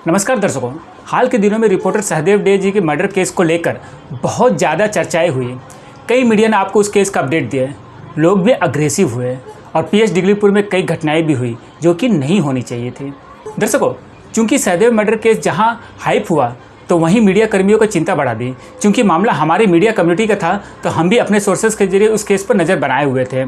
नमस्कार दर्शकों, हाल के दिनों में रिपोर्टर सहदेव डे जी के मर्डर केस को लेकर बहुत ज़्यादा चर्चाएं हुई। कई मीडिया ने आपको उस केस का अपडेट दिया, लोग भी अग्रेसिव हुए और पीएच डिगलीपुर में कई घटनाएं भी हुई जो कि नहीं होनी चाहिए थी। दर्शकों, चूंकि सहदेव मर्डर केस जहां हाइप हुआ तो वहीं मीडिया कर्मियों को चिंता बढ़ा दी। चूंकि मामला हमारी मीडिया कम्युनिटी का था तो हम भी अपने सोर्सेज के जरिए उस केस पर नज़र बनाए हुए थे।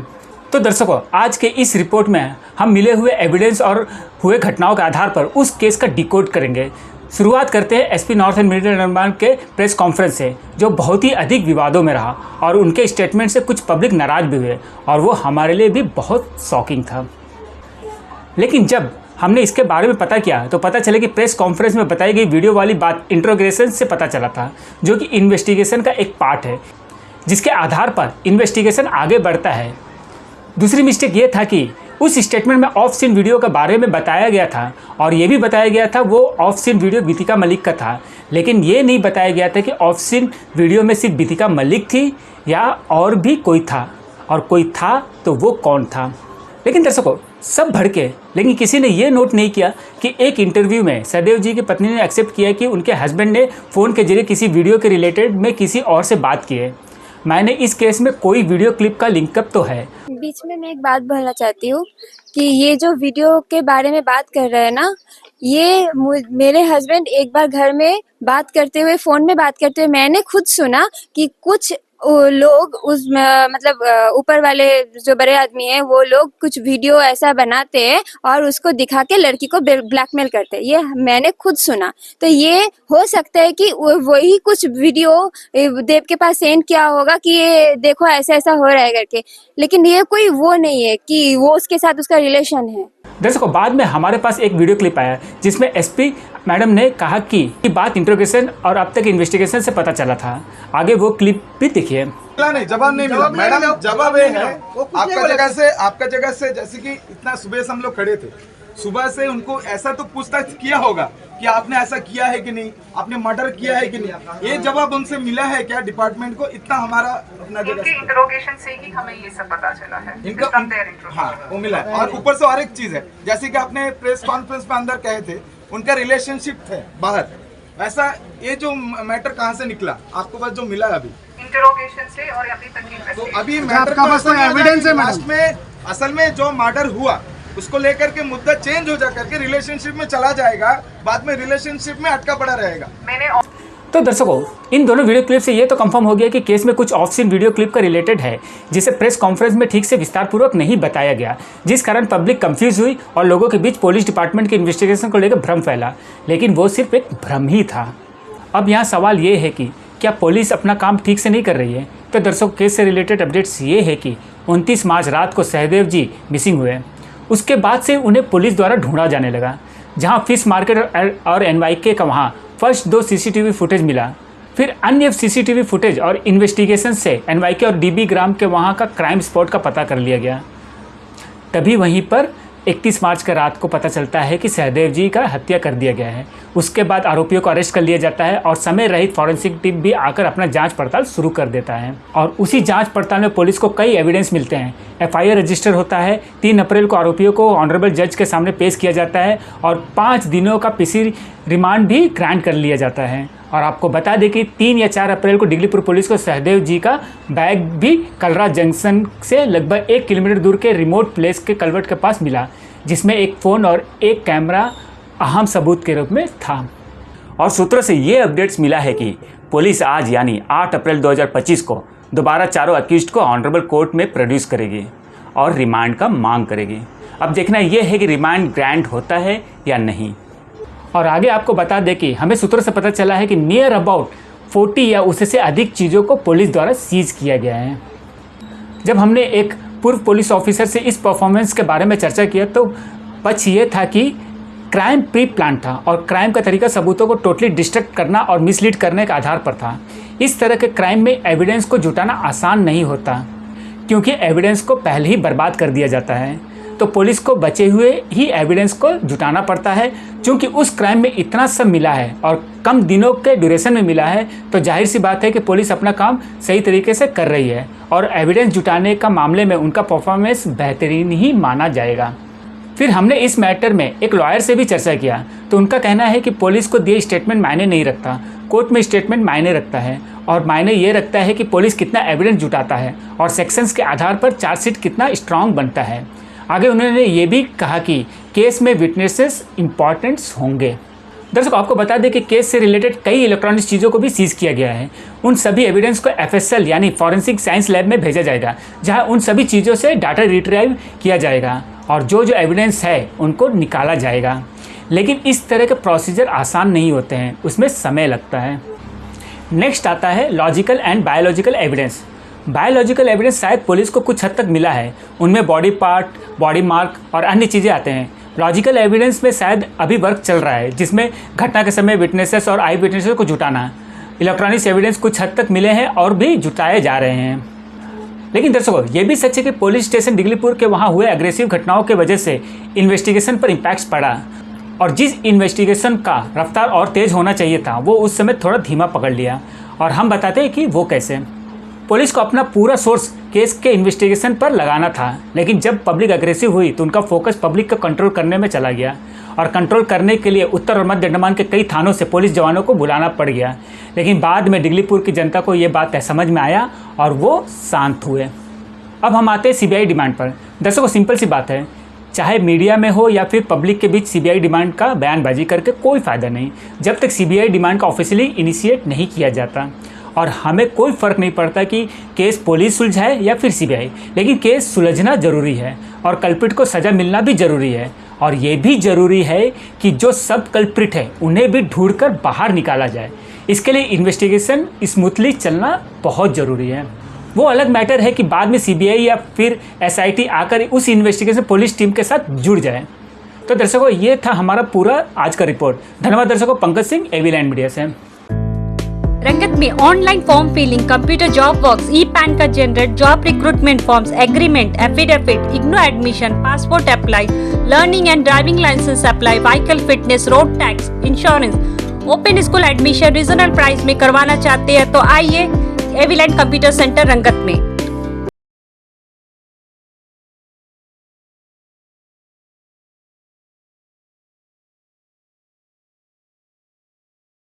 तो दर्शकों, आज के इस रिपोर्ट में हम मिले हुए एविडेंस और हुए घटनाओं के आधार पर उस केस का डिकोड करेंगे। शुरुआत करते हैं SP north and middle Andaman के प्रेस कॉन्फ्रेंस से, जो बहुत ही अधिक विवादों में रहा और उनके स्टेटमेंट से कुछ पब्लिक नाराज भी हुए और वो हमारे लिए भी बहुत शॉकिंग था। लेकिन जब हमने इसके बारे में पता किया तो पता चला कि प्रेस कॉन्फ्रेंस में बताई गई वीडियो वाली बात इंट्रोगेशन से पता चला था, जो कि इन्वेस्टिगेशन का एक पार्ट है जिसके आधार पर इन्वेस्टिगेशन आगे बढ़ता है। दूसरी मिस्टेक ये था कि उस स्टेटमेंट में ऑफ सीन वीडियो के बारे में बताया गया था और ये भी बताया गया था वो ऑफ सीन वीडियो वितिका मलिक का था, लेकिन ये नहीं बताया गया था कि ऑफ सीन वीडियो में सिर्फ वितिका मलिक थी या और भी कोई था, और कोई था तो वो कौन था। लेकिन दर्शकों, सब भड़के, लेकिन किसी ने ये नोट नहीं किया कि एक इंटरव्यू में सहदेव जी की पत्नी ने एक्सेप्ट किया कि उनके हस्बैंड ने फ़ोन के जरिए किसी वीडियो के रिलेटेड में किसी और से बात की है। मैंने इस केस में कोई वीडियो क्लिप का लिंकअप तो है। बीच में मैं एक बात बोलना चाहती हूँ कि ये जो वीडियो के बारे में बात कर रहे हैं ना, ये मेरे हस्बैंड एक बार घर में बात करते हुए, फोन में बात करते हुए मैंने खुद सुना कि कुछ लोग उस मतलब ऊपर वाले जो बड़े आदमी हैं वो लोग कुछ वीडियो ऐसा बनाते हैं और उसको दिखा के लड़की को ब्लैकमेल करते हैं। ये मैंने खुद सुना। तो ये हो सकता है कि वही कुछ वीडियो देव के पास सेंड किया होगा कि ये देखो ऐसा ऐसा हो रहा है करके, लेकिन ये कोई वो नहीं है कि वो उसके साथ उसका रिलेशन है। दर्शकों, बाद में हमारे पास एक वीडियो क्लिप आया जिसमें एसपी मैडम ने कहा कि बात इंट्रोगेशन और अब तक इन्वेस्टिगेशन से पता चला था। आगे वो क्लिप भी देखिए। नहीं, जवाब नहीं मिला मैडम। जवाब ये है आपका जगह से जैसे कि इतना सुबह से हम लोग खड़े थे, सुबह से उनको ऐसा तो पूछताछ किया होगा कि आपने ऐसा किया है कि नहीं, आपने मर्डर किया है कि नहीं। ये जवाब उनसे मिला है क्या डिपार्टमेंट को? इतना हमारा अपना जगह से इंटरोगेशन से ही हमें ये सब पता चला है। इनका हाँ वो मिला है। और ऊपर से और एक चीज है, जैसे कि आपने प्रेस कॉन्फ्रेंस में अंदर कहे थे उनका रिलेशनशिप थे बाहर, ऐसा ये जो मैटर कहाँ से निकला आपको पास जो मिला अभी इंटरोगेशन से और अभी तक तो अभी मैटर का बस एविडेंस है लास्ट में। असल में जो मर्डर हुआ उसको लेकर के मुद्दा चेंज हो जा करके रिलेशनशिप में चला जाएगा, बाद में रिलेशनशिप में अटका पड़ा रहेगा। तो दर्शकों, इन दोनों वीडियो क्लिप से ये तो कंफर्म हो गया कि केस में कुछ ऑफ सीन वीडियो क्लिप का रिलेटेड है जिसे प्रेस कॉन्फ्रेंस में ठीक से विस्तारपूर्वक नहीं बताया गया, जिस कारण पब्लिक कंफ्यूज हुई और लोगों के बीच पुलिस डिपार्टमेंट के इन्वेस्टिगेशन को लेकर भ्रम फैला। लेकिन वो सिर्फ एक भ्रम ही था। अब यहाँ सवाल ये है कि क्या पुलिस अपना काम ठीक से नहीं कर रही है? तो दर्शकों, केस से रिलेटेड अपडेट्स ये है कि 29 मार्च रात को सहदेव जी मिसिंग हुए। उसके बाद से उन्हें पुलिस द्वारा ढूंढा जाने लगा। जहां फिश मार्केट और एनवाईके का वहां फर्स्ट 2 सीसीटीवी फुटेज मिला, फिर अन्य सीसीटीवी फुटेज और इन्वेस्टिगेशन से एनवाईके और डीबी ग्राम के वहां का क्राइम स्पॉट का पता कर लिया गया। तभी वहीं पर 31 मार्च का रात को पता चलता है कि सहदेव जी का हत्या कर दिया गया है। उसके बाद आरोपियों को अरेस्ट कर लिया जाता है और समय रहित फॉरेंसिक टीम भी आकर अपना जांच पड़ताल शुरू कर देता है। और उसी जांच पड़ताल में पुलिस को कई एविडेंस मिलते हैं। एफआईआर रजिस्टर होता है। 3 अप्रैल को आरोपियों को ऑनरेबल जज के सामने पेश किया जाता है और 5 दिनों का पीसी रिमांड भी ग्रांट कर लिया जाता है। और आपको बता दें कि 3 या 4 अप्रैल को डिगलीपुर पुलिस को सहदेव जी का बैग भी कलरा जंक्शन से लगभग 1 किलोमीटर दूर के रिमोट प्लेस के कलवर्ट के पास मिला, जिसमें एक फ़ोन और एक कैमरा अहम सबूत के रूप में था। और सूत्रों से ये अपडेट्स मिला है कि पुलिस आज यानी 8 अप्रैल 2025 को दोबारा चारों अक्यूज्ड को ऑनरेबल कोर्ट में प्रोड्यूस करेगी और रिमांड का मांग करेगी। अब देखना यह है कि रिमांड ग्रांट होता है या नहीं। और आगे आपको बता दें कि हमें सूत्रों से पता चला है कि नियर अबाउट 40 या उससे से अधिक चीज़ों को पुलिस द्वारा सीज किया गया है। जब हमने एक पूर्व पुलिस ऑफिसर से इस परफॉर्मेंस के बारे में चर्चा किया तो पक्ष ये था कि क्राइम प्री प्लान था और क्राइम का तरीका सबूतों को टोटली डिस्ट्रक्ट करना और मिसलीड करने के आधार पर था। इस तरह के क्राइम में एविडेंस को जुटाना आसान नहीं होता, क्योंकि एविडेंस को पहले ही बर्बाद कर दिया जाता है। तो पुलिस को बचे हुए ही एविडेंस को जुटाना पड़ता है। क्योंकि उस क्राइम में इतना सब मिला है और कम दिनों के ड्यूरेशन में मिला है, तो जाहिर सी बात है कि पुलिस अपना काम सही तरीके से कर रही है और एविडेंस जुटाने का मामले में उनका परफॉर्मेंस बेहतरीन ही माना जाएगा। फिर हमने इस मैटर में एक लॉयर से भी चर्चा किया, तो उनका कहना है कि पुलिस को दिए स्टेटमेंट मायने नहीं रखता, कोर्ट में स्टेटमेंट मायने रखता है, और मायने ये रखता है कि पुलिस कितना एविडेंस जुटाता है और सेक्शंस के आधार पर चार्जशीट कितना स्ट्रांग बनता है। आगे उन्होंने ये भी कहा कि केस में विटनेसेस इंपॉर्टेंट्स होंगे। दर्शकों, आपको बता दें कि केस से रिलेटेड कई इलेक्ट्रॉनिक चीज़ों को भी सीज किया गया है। उन सभी एविडेंस को FSL यानी फॉरेंसिक साइंस लैब में भेजा जाएगा, जहां उन सभी चीज़ों से डाटा रिट्राइव किया जाएगा और जो जो एविडेंस है उनको निकाला जाएगा। लेकिन इस तरह के प्रोसीजर आसान नहीं होते हैं, उसमें समय लगता है। नेक्स्ट आता है logical and biological evidence. Biological evidence शायद पुलिस को कुछ हद तक मिला है, उनमें बॉडी पार्ट, बॉडी मार्क और अन्य चीज़ें आते हैं। लॉजिकल एविडेंस में शायद अभी वर्क चल रहा है, जिसमें घटना के समय विटनेसेस और आई विटनेसेस को जुटाना। इलेक्ट्रॉनिक्स एविडेंस कुछ हद तक मिले हैं और भी जुटाए जा रहे हैं। लेकिन दर्शकों, ये भी सच है कि पुलिस स्टेशन डिगलीपुर के वहाँ हुए एग्रेसिव घटनाओं की वजह से इन्वेस्टिगेशन पर इम्पैक्ट पड़ा, और जिस इन्वेस्टिगेशन का रफ्तार और तेज़ होना चाहिए था वो उस समय थोड़ा धीमा पकड़ लिया। और हम बताते हैं कि वो कैसे। पुलिस को अपना पूरा सोर्स केस के इन्वेस्टिगेशन पर लगाना था, लेकिन जब पब्लिक अग्रेसिव हुई तो उनका फोकस पब्लिक को कंट्रोल करने में चला गया, और कंट्रोल करने के लिए उत्तर और मध्य अंडमान के कई थानों से पुलिस जवानों को बुलाना पड़ गया। लेकिन बाद में डिगलीपुर की जनता को ये बात समझ में आया और वो शांत हुए। अब हम आते हैं CBI डिमांड पर। दर्शकों, सिंपल सी बात है, चाहे मीडिया में हो या फिर पब्लिक के बीच CBI डिमांड का बयानबाजी करके कोई फ़ायदा नहीं, जब तक CBI डिमांड का ऑफिशियली इनिशिएट नहीं किया जाता। और हमें कोई फ़र्क नहीं पड़ता कि केस पुलिस सुलझाए या फिर CBI, लेकिन केस सुलझना ज़रूरी है और कल्प्रिट को सज़ा मिलना भी ज़रूरी है। और ये भी ज़रूरी है कि जो सब कल्प्रिट है उन्हें भी ढूंढकर बाहर निकाला जाए। इसके लिए इन्वेस्टिगेशन स्मूथली चलना बहुत ज़रूरी है। वो अलग मैटर है कि बाद में CBI या फिर SIT आकर उस इन्वेस्टिगेशन पुलिस टीम के साथ जुड़ जाए। तो दर्शकों, ये था हमारा पूरा आज का रिपोर्ट। धन्यवाद दर्शकों। Pankaj Singh, AV line media से। रंगत में online form filling, computer job works, e PAN का generate, job recruitment forms, agreement, affidavit, IGNOU admission, passport apply, learning and driving licence apply, vehicle fitness, road tax, insurance, open school admission regional price में करवाना चाहते हैं तो आइए AV line computer centre रंगत में।